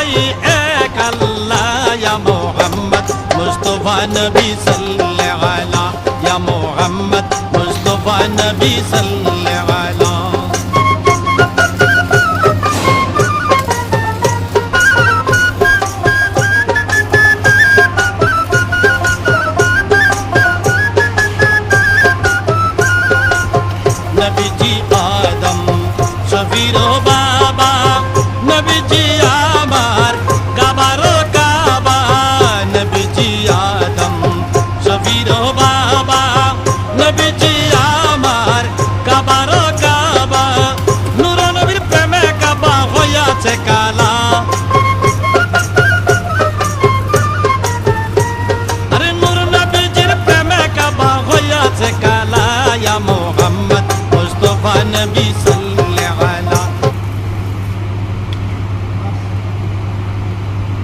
সবাই এক আল্লাহ ইয়া মুহাম্মদ মুস্তাফা নবী সাল্লাল্লাহু আলা ইয়া মুহাম্মদ মুস্তাফা নবী সাল্লাল্লাহু আলা নবীজি আদম শফির বাবা নবীজি